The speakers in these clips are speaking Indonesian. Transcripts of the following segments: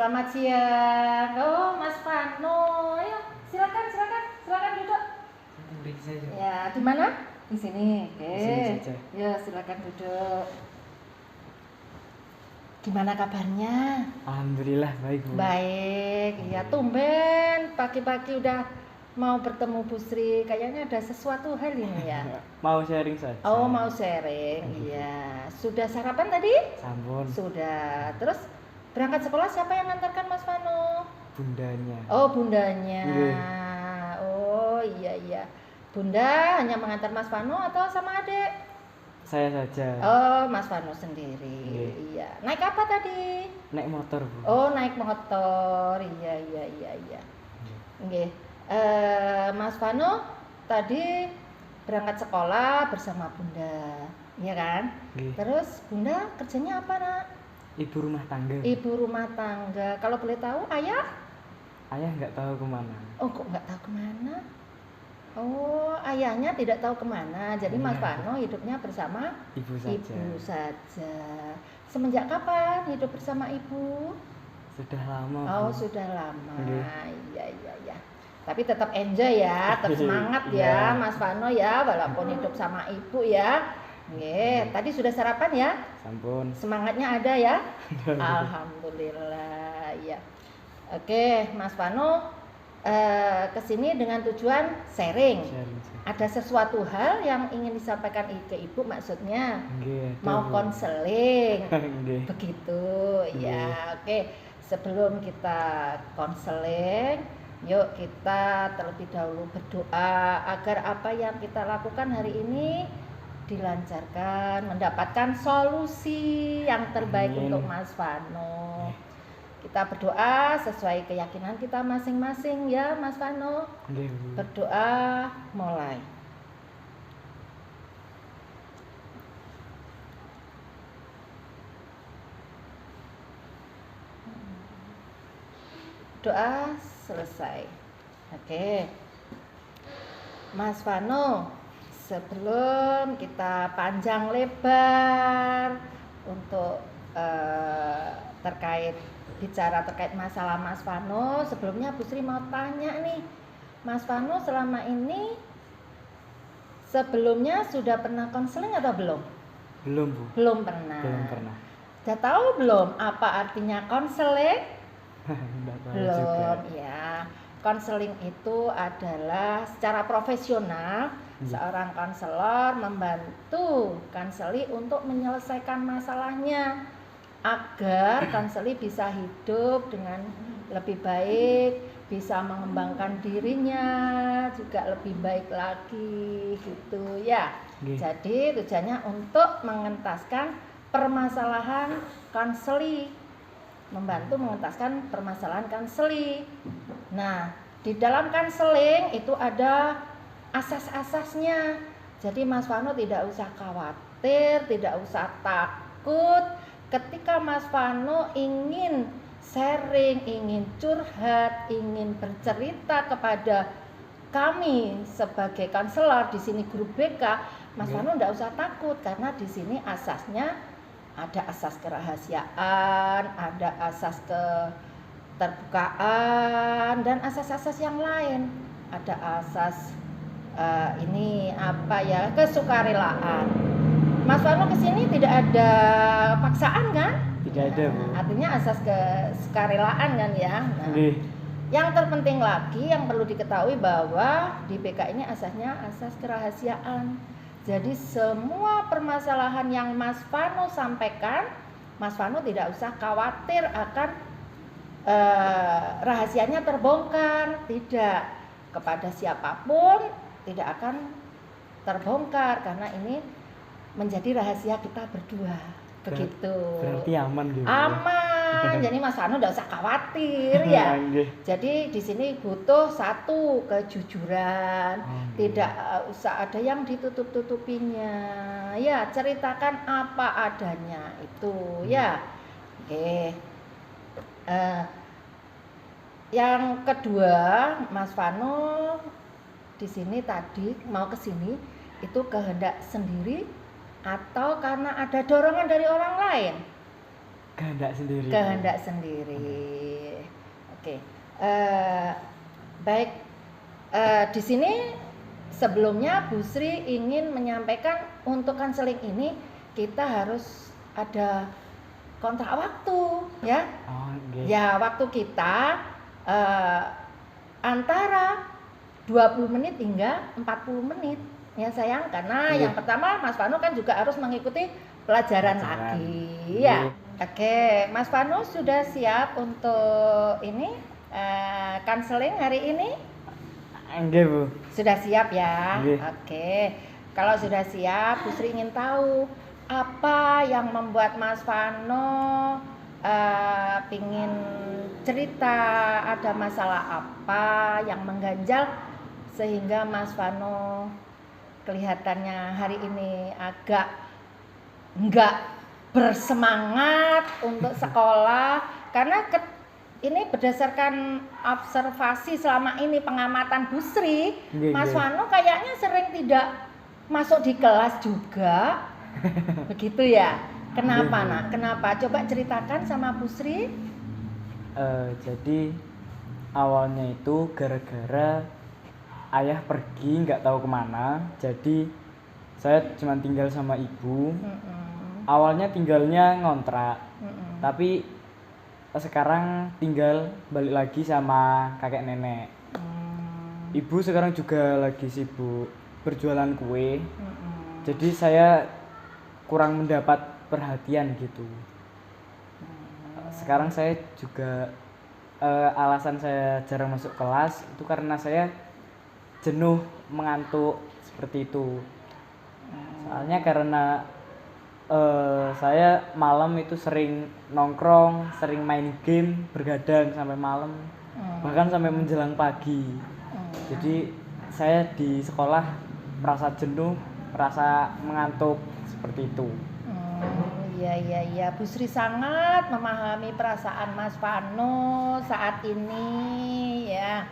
Selamat siang. Oh, Mas Vano. Ayo, silakan duduk. Ya, di mana? Di sini. Oke. Di sini saja. Ya, silakan duduk. Gimana kabarnya? Alhamdulillah baik, Bu. Baik. Ya, tumben pagi-pagi udah mau bertemu Bu Sri. Kayaknya ada sesuatu hal ini ya. Mau sharing saja. Oh, mau sharing. Iya. Sudah sarapan tadi? Sampun. Sudah. Terus berangkat sekolah siapa yang ngantarkan Mas Vano? Bundanya. Oh, bundanya. Iya. Oh, iya. Bunda hanya mengantar Mas Vano atau sama adik? Saya saja. Oh, Mas Vano sendiri. Iya. Naik apa tadi? Naik motor, Bu. Oh, naik motor. Iya. Nggih. Mas Vano tadi berangkat sekolah bersama Bunda. Iya kan? Nggih. Terus Bunda kerjanya apa, Nak? Ibu rumah tangga. Ibu rumah tangga. Kalau boleh tahu, ayah? Ayah nggak tahu kemana. Oh, kok nggak tahu kemana? Oh, ayahnya tidak tahu kemana. Jadi Mas Vano hidupnya bersama Ibu saja. Ibu saja. Semenjak kapan hidup bersama ibu? Sudah lama, Bu. Oh, sudah lama. Nggih. Iya. Tapi tetap enjoy ya, tetap semangat ya, Iya. Mas Vano ya, walaupun hidup sama ibu ya. Nggih, tadi sudah sarapan ya? Sampun. Semangatnya ada ya? Alhamdulillah ya. Oke, Mas Vano kesini dengan tujuan sharing. Ada sesuatu hal yang ingin disampaikan ke ibu, maksudnya Nggih, mau Bu. konseling. Nggih. Begitu Nggih. ya. Oke, sebelum kita konseling, yuk kita terlebih dahulu berdoa agar apa yang kita lakukan hari ini dilancarkan, mendapatkan solusi yang terbaik Amin. untuk Mas Vano. Kita berdoa sesuai keyakinan kita masing-masing ya, Mas Vano. Nggih, Bu. Berdoa mulai. Doa selesai. Oke. Mas Vano, sebelum kita panjang lebar untuk bicara terkait masalah Mas Vano, sebelumnya Bu Sri mau tanya nih, Mas Vano selama ini sebelumnya sudah pernah konseling atau belum? Belum, Bu. Belum pernah. Belum pernah. Sudah tahu belum apa artinya konseling? Enggak tahu Belum juga. ya. Konseling itu adalah secara profesional seorang konselor membantu konseli untuk menyelesaikan masalahnya agar konseli bisa hidup dengan lebih baik, bisa mengembangkan dirinya juga lebih baik lagi gitu ya. Jadi tujuannya untuk mengentaskan permasalahan konseli, membantu mengentaskan permasalahan konseli. Nah, di dalam konseling itu ada asas-asasnya. Jadi Mas Vano tidak usah khawatir, tidak usah takut ketika Mas Vano ingin sharing, ingin curhat, ingin bercerita kepada kami sebagai konselor di sini grup BK. Mas Vano tidak usah takut karena di sini asasnya ada asas kerahasiaan, ada asas keterbukaan dan asas-asas yang lain. Ada asas kesukarelaan. Mas Vano kesini tidak ada paksaan kan? Tidak ada, Bu. Artinya asas kesukarelaan kan ya. Nah, yang terpenting lagi yang perlu diketahui bahwa di BK ini asasnya asas kerahasiaan. Jadi semua permasalahan yang Mas Vano sampaikan, Mas Vano tidak usah khawatir akan rahasianya terbongkar. Tidak, kepada siapapun tidak akan terbongkar karena ini menjadi rahasia kita berdua. Begitu. Berarti aman gitu. Aman. Jadi Mas Vano tidak usah khawatir ya. Jadi di sini butuh satu kejujuran. Tidak usah ada yang ditutup-tutupinya. Ya, ceritakan apa adanya itu ya. Oke. Yang kedua, Mas Vano di sini tadi mau ke sini itu kehendak sendiri atau karena ada dorongan dari orang lain? kehendak sendiri. Kehendak sendiri. Oke. Baik. Di sini sebelumnya Bu Sri ingin menyampaikan untuk konseling ini kita harus ada kontrak waktu, ya. Oh, okay. Ya, waktu kita antara 20 menit hingga 40 menit. Ya sayang, karena yang pertama Mas Vano kan juga harus mengikuti pelajaran lagi. Ya. Oke, Mas Vano sudah siap untuk ini konseling hari ini? Enggak, Bu. Sudah siap ya? Nggih. Oke. Kalau sudah siap, Bu Sri ingin tahu apa yang membuat Mas Vano pingin cerita, ada masalah apa yang mengganjal sehingga Mas Vano kelihatannya hari ini agak enggak bersemangat untuk sekolah, karena ini berdasarkan observasi selama ini pengamatan Bu Sri, Mas Vano kayaknya sering tidak masuk di kelas juga. Begitu ya? Kenapa nak? Kenapa? Coba ceritakan sama Bu Sri. Jadi awalnya itu gara-gara ayah pergi nggak tahu kemana, jadi saya cuma tinggal sama ibu. Awalnya tinggalnya ngontrak, tapi sekarang tinggal balik lagi sama kakek nenek. Ibu sekarang juga lagi sibuk berjualan kue, jadi saya kurang mendapat perhatian gitu. Sekarang saya juga alasan saya jarang masuk kelas itu karena saya jenuh, mengantuk seperti itu. Soalnya karena saya malam itu sering nongkrong, sering main game, bergadang sampai malam, bahkan sampai menjelang pagi. Jadi saya di sekolah merasa jenuh, merasa mengantuk seperti itu. Iya, Bu Sri sangat memahami perasaan Mas Vano saat ini ya.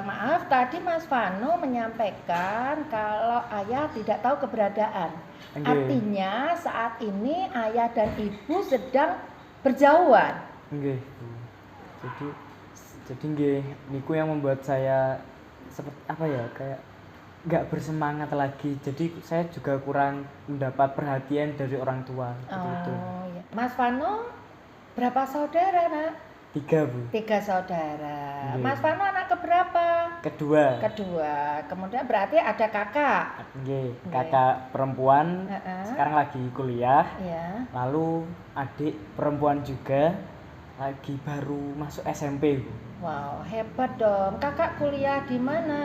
Maaf, tadi Mas Vano menyampaikan kalau ayah tidak tahu keberadaan. Artinya saat ini ayah dan ibu sedang berjauhan. Nggih. Jadi nggih niku yang membuat saya seperti apa ya, kayak nggak bersemangat lagi. Jadi saya juga kurang mendapat perhatian dari orang tua. Itu. Iya. Mas Vano berapa saudara, Nak? 3, Bu. 3 saudara. Nggih. Mas Vano anak keberapa? Kedua. Kemudian berarti ada kakak. Nggih, kakak perempuan sekarang lagi kuliah. Iya. Lalu adik perempuan juga lagi baru masuk SMP, Bu. Wow, hebat dong. Kakak kuliah di mana?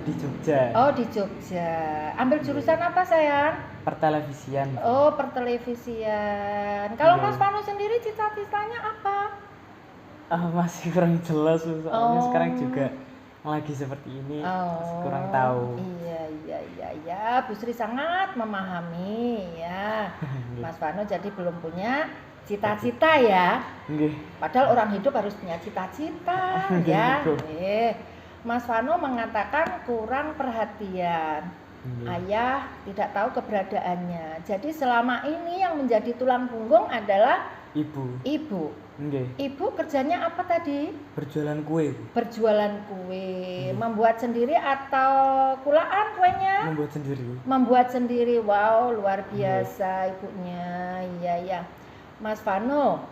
Di Jogja. Oh, di Jogja. Ambil jurusan apa, sayang? Pertelevisian. Oh, pertelevisian. Kalau Mas Vano sendiri cita-citanya apa? Masih kurang jelas, soalnya sekarang juga lagi seperti ini, masih kurang tahu. Iya. Bu Sri sangat memahami ya. Mas Vano jadi belum punya cita-cita ya. Nggih. Padahal orang hidup harus punya cita-cita ya. Mas Vano mengatakan kurang perhatian. Ayah tidak tahu keberadaannya. Jadi selama ini yang menjadi tulang punggung adalah ibu. Nggih. Ibu kerjanya apa tadi? Berjualan kue, Bu. Berjualan kue. Membuat sendiri atau kulaan kuenya? Membuat sendiri. Wow, luar biasa ibunya. Iya. Mas Vano.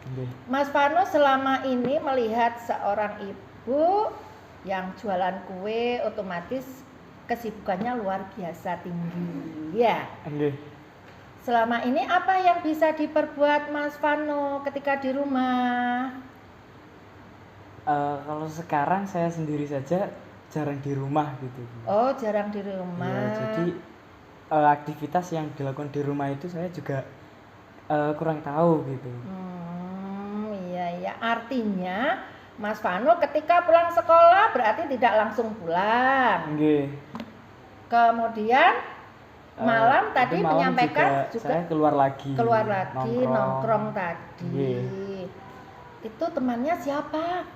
Nggih. Mas Vano selama ini melihat seorang ibu yang jualan kue, otomatis kesibukannya luar biasa tinggi. Ya. Nggih. Selama ini apa yang bisa diperbuat Mas Vano ketika di rumah? Kalau sekarang saya sendiri saja jarang di rumah gitu. Oh, jarang di rumah. Ya, jadi aktivitas yang dilakukan di rumah itu saya juga kurang tahu gitu. Iya. Artinya Mas Vano ketika pulang sekolah berarti tidak langsung pulang. Nggih. Kemudian malam tadi menyampaikan juga saya keluar lagi nongkrong tadi. Nggih. Itu temannya siapa?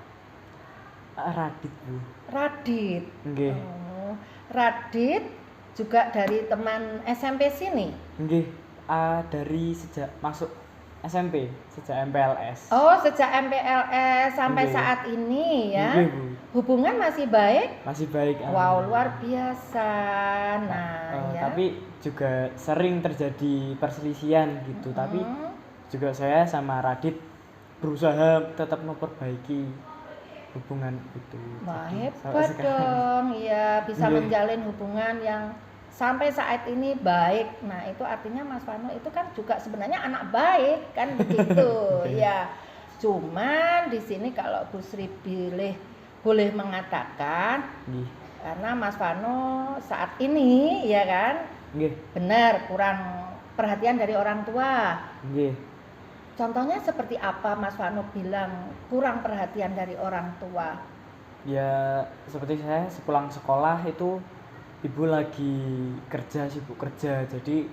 Radit, Bu. Radit. Nggih. Radit juga dari teman SMP sini. Nggih. dari sejak masuk SMP, sejak MPLS. Oh, sejak MPLS sampai Nggih. saat ini ya. Nggih, Bu. Hubungan masih baik? Masih baik. Wow, alhamdulillah. luar biasa. Nah, ya. Tapi juga sering terjadi perselisihan gitu. Tapi Hmm. juga saya sama Radit berusaha tetap memperbaiki hubungan itu. Wah, Jadi, sampai hebat sekarang. dong. Ya, bisa Nggih. menjalin hubungan yang sampai saat ini baik. Nah, itu artinya Mas Vano itu kan juga sebenarnya anak baik kan begitu. Ya. Cuman di sini kalau Bu Sri boleh mengatakan Nggih. karena Mas Vano saat ini ya kan Nggih. benar kurang perhatian dari orang tua. Nggih. Contohnya seperti apa Mas Vano bilang kurang perhatian dari orang tua? Ya seperti saya sepulang sekolah itu ibu lagi kerja, sibuk kerja, jadi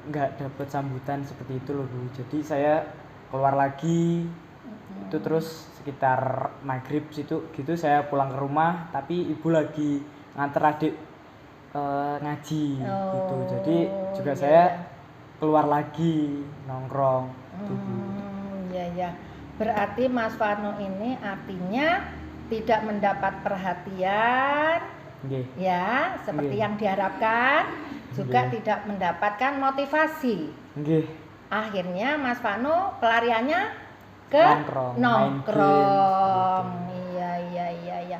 nggak dapat sambutan seperti itu loh Bu. Jadi saya keluar lagi itu terus sekitar maghrib situ gitu saya pulang ke rumah, tapi ibu lagi nganter adik ngaji gitu. Jadi juga iya, saya iya. keluar lagi nongkrong gitu, Bu. Ya ya. Berarti Mas Vano ini artinya tidak mendapat perhatian Nggih. ya, seperti Nggih. yang diharapkan, juga Nggih. tidak mendapatkan motivasi. Nggih. Akhirnya Mas Vano pelariannya ke Nongkrong, main nongkrong. game, Iya iya iya iya.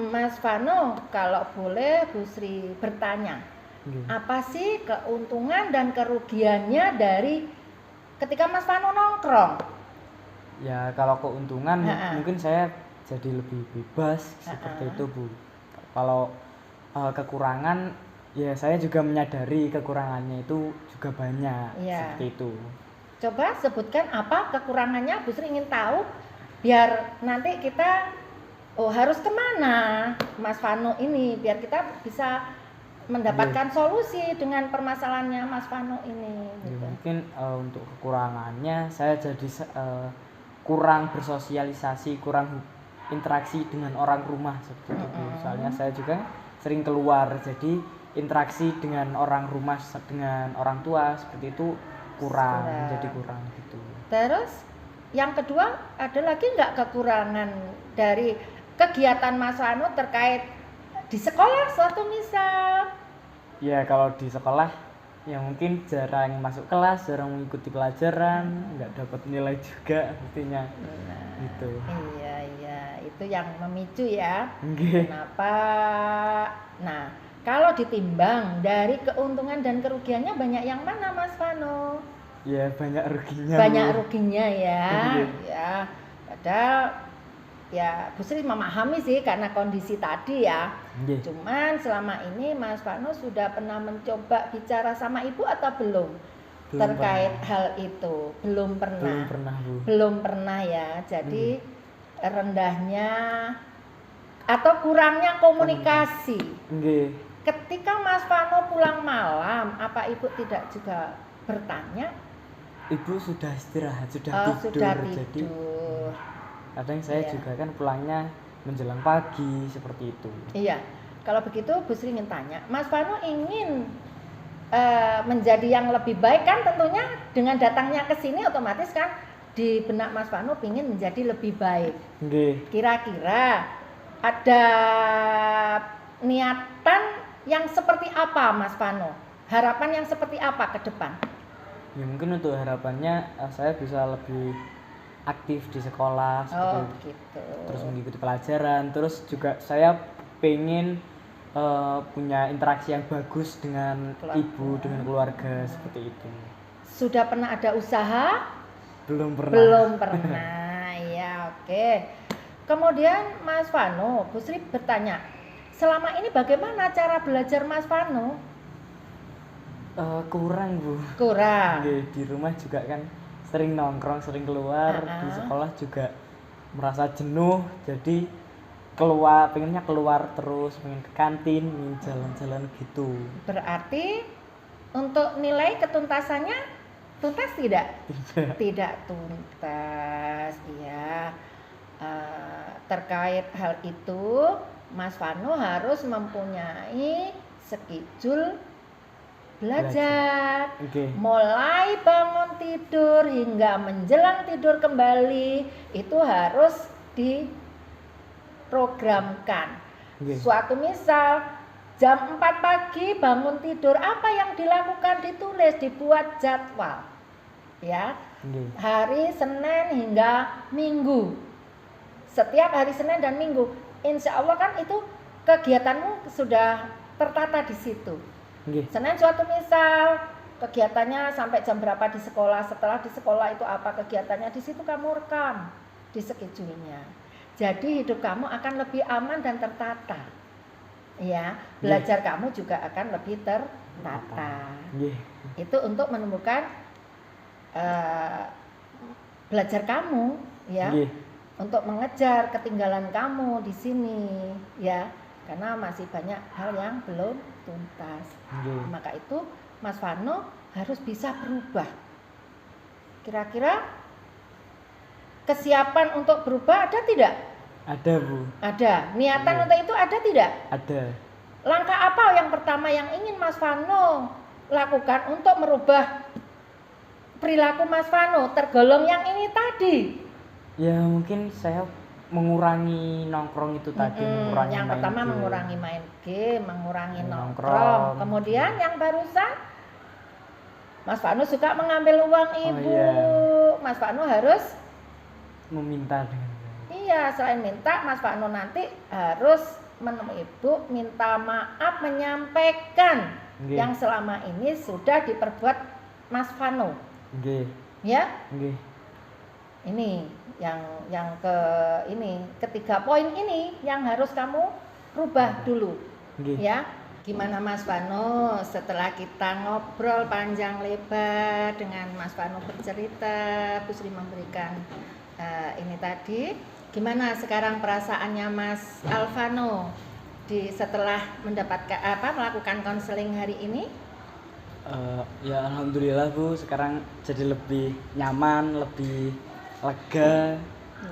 Mas Vano, kalau boleh Bu Sri bertanya, Nggih. apa sih keuntungan dan kerugiannya dari ketika Mas Vano nongkrong? Ya kalau keuntungan Ha-ha. mungkin saya jadi lebih bebas seperti Ha-ha. itu Bu. Kalau kekurangan ya saya juga menyadari kekurangannya itu juga banyak Iya. seperti itu. Coba sebutkan apa kekurangannya, Bu Sri ingin tahu biar nanti kita harus kemana Mas Vano ini biar kita bisa mendapatkan solusi dengan permasalahannya Mas Vano ini. Ya, Gitu. mungkin untuk kekurangannya saya jadi kurang bersosialisasi, kurang interaksi dengan orang rumah seperti itu Bu. Soalnya saya juga sering keluar, jadi interaksi dengan orang rumah dengan orang tua seperti itu kurang. Jadi kurang gitu. Terus yang kedua ada lagi nggak kekurangan dari kegiatan Mas Vano terkait di sekolah suatu misal? Ya kalau di sekolah ya mungkin jarang masuk kelas, jarang mengikuti pelajaran, nggak dapat nilai juga artinya gitu. Iya iya, itu yang memicu ya. Nggih. Kenapa? Nah, kalau ditimbang dari keuntungan dan kerugiannya banyak yang mana Mas Vano? Ya banyak ruginya. Banyak Bu. ruginya ya. Nggih. Ya, padahal ya Bu Sri memahami sih karena kondisi tadi ya. Nggih. Cuman selama ini Mas Vano sudah pernah mencoba bicara sama ibu atau belum? Belum Terkait pernah. hal itu? Belum pernah. Belum pernah Bu. Belum pernah ya. Jadi rendahnya atau kurangnya komunikasi. Nggih. Ketika Mas Vano pulang malam, apa ibu tidak juga bertanya? Ibu sudah istirahat, sudah tidur. Sudah Jadi tidur. kadang saya Iya. juga kan pulangnya menjelang pagi seperti itu. Iya. Kalau begitu Bu Sri ingin tanya, Mas Vano ingin menjadi yang lebih baik kan tentunya dengan datangnya ke sini otomatis kan di benak Mas Vano ingin menjadi lebih baik. Nggih. Kira-kira ada niatan yang seperti apa Mas Vano? Harapan yang seperti apa ke depan? Ya mungkin untuk harapannya saya bisa lebih aktif di sekolah seperti itu. Gitu. Terus mengikuti pelajaran, terus juga saya pengen punya interaksi yang bagus dengan Keluarga. ibu, dengan keluarga seperti itu. Sudah pernah ada usaha? Belum pernah. Belum pernah. Ya, oke. Kemudian Mas Vano, Bu Sri bertanya, selama ini bagaimana cara belajar Mas Vano? Kurang Bu. Kurang. Nggih, di rumah juga kan sering nongkrong, sering keluar, di sekolah juga merasa jenuh, jadi pengennya keluar terus, pengen ke kantin, pengen jalan-jalan gitu. Berarti untuk nilai ketuntasannya tuntas tidak? Tidak tuntas, ya. Terkait hal itu, Mas Vano harus mempunyai schedule belajar. Oke. Mulai bangun tidur hingga menjelang tidur kembali itu harus diprogramkan. Oke. Suatu misal jam 4 pagi bangun tidur, apa yang dilakukan ditulis, dibuat jadwal. Ya. Oke. Hari Senin hingga Minggu. Setiap hari Senin dan Minggu. Insya Allah kan itu kegiatanmu sudah tertata di situ. Oke. Senin suatu misal kegiatannya sampai jam berapa di sekolah, setelah di sekolah itu apa kegiatannya, di situ kamu rekam di schedule-nya. Jadi hidup kamu akan lebih aman dan tertata. Ya, belajar kamu juga akan lebih tertata. Itu untuk menemukan belajar kamu, ya. Untuk mengejar ketinggalan kamu di sini, ya. Karena masih banyak hal yang belum tuntas. Maka itu Mas Vano harus bisa berubah. Kira-kira kesiapan untuk berubah ada tidak? Ada, Bu. Ada. Niatan untuk itu ada tidak? Ada. Langkah apa yang pertama yang ingin Mas Vano lakukan untuk merubah perilaku Mas Vano tergolong yang ini tadi? Ya mungkin saya mengurangi nongkrong itu tadi, mengurangi yang main pertama game. mengurangi main game, mengurangi Nongkrong. nongkrong. Kemudian yang barusan Mas Vano suka mengambil uang ibu. iya. Mas Vano harus Meminta dengan iya, selain minta Mas Vano nanti harus menemui ibu, minta maaf, menyampaikan yang selama ini sudah diperbuat Mas Vano. Ya? Ini yang ketiga poin ini yang harus kamu rubah dulu. Ya. Gimana Mas Vano setelah kita ngobrol panjang lebar dengan Mas Vano bercerita, Bu Sri memberikan ini tadi, gimana sekarang perasaannya Mas Alvano setelah melakukan konseling hari ini? Ya alhamdulillah Bu, sekarang jadi lebih nyaman, lebih lega,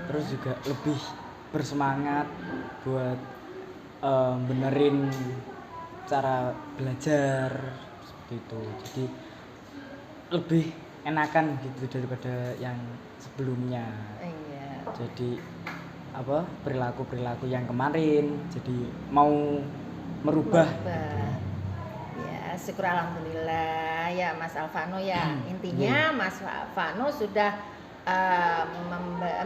terus juga lebih bersemangat buat benerin cara belajar seperti itu. Jadi lebih enakan gitu daripada yang sebelumnya. Iya. Jadi perilaku yang kemarin jadi mau merubah. Ya, syukur alhamdulillah ya Mas Alvano ya. Intinya Mas Alvano sudah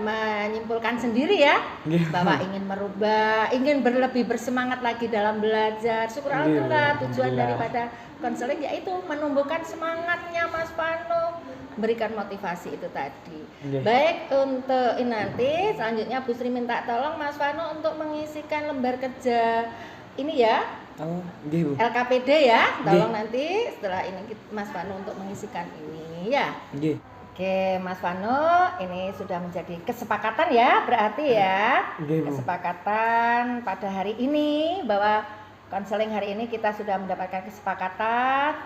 menyimpulkan sendiri ya bahwa ingin merubah, ingin lebih bersemangat lagi dalam belajar. Syukur alhamdulillah, tujuan daripada konseling yaitu menumbuhkan semangatnya Mas Vano, berikan motivasi itu tadi. Baik, untuk nanti selanjutnya Bu Sri minta tolong Mas Vano untuk mengisikan lembar kerja ini ya. Bu. LKPD ya, tolong nanti setelah ini Mas Vano untuk mengisikan ini ya. Oke, Mas Vano, ini sudah menjadi kesepakatan ya, berarti ya. Kesepakatan pada hari ini bahwa konseling hari ini kita sudah mendapatkan kesepakatan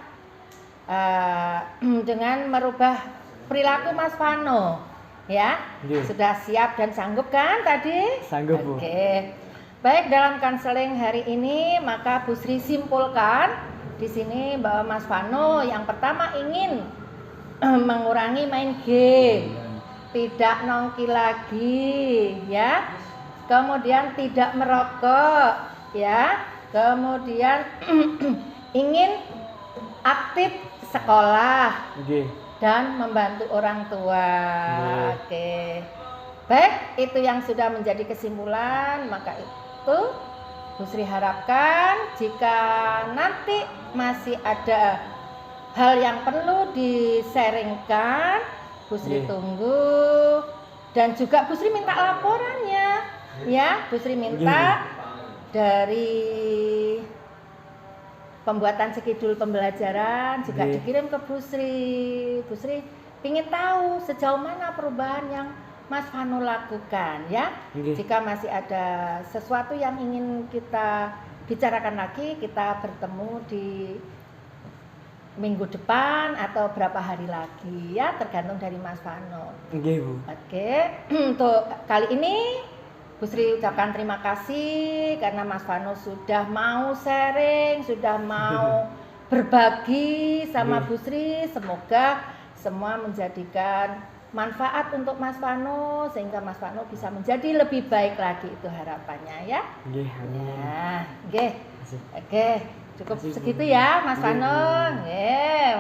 dengan merubah perilaku Mas Vano, ya. Sudah siap dan sanggup kan tadi? Sanggup, Bu. Oke. Baik, dalam konseling hari ini maka Bu Sri simpulkan di sini bahwa Mas Vano yang pertama ingin mengurangi main game, tidak nongki lagi, ya. Kemudian tidak merokok, ya. Kemudian ingin aktif sekolah dan membantu orang tua. Oke. Baik, itu yang sudah menjadi kesimpulan, maka itu Bu Sri harapkan jika nanti masih ada hal yang perlu di-sharingkan, Bu Sri tunggu. Dan juga Bu Sri minta laporannya, ya. Bu Sri minta dari pembuatan schedule pembelajaran juga dikirim ke Bu Sri. Bu Sri ingin tahu sejauh mana perubahan yang Mas Vano lakukan, ya. Jika masih ada sesuatu yang ingin kita bicarakan lagi, kita bertemu di minggu depan atau berapa hari lagi ya, tergantung dari Mas Vano. Bu. Oke, untuk kali ini Bu Sri ucapkan terima kasih karena Mas Vano sudah mau sharing, sudah mau berbagi sama Nggih. Bu Sri. Semoga semua menjadikan manfaat untuk Mas Vano sehingga Mas Vano bisa menjadi lebih baik lagi, itu harapannya ya. Nggih, amin. Ya, nggih. Makasih. Oke, cukup Makasih, Bu. segitu ya Mas Nggih, Vano. Bu. Nggih.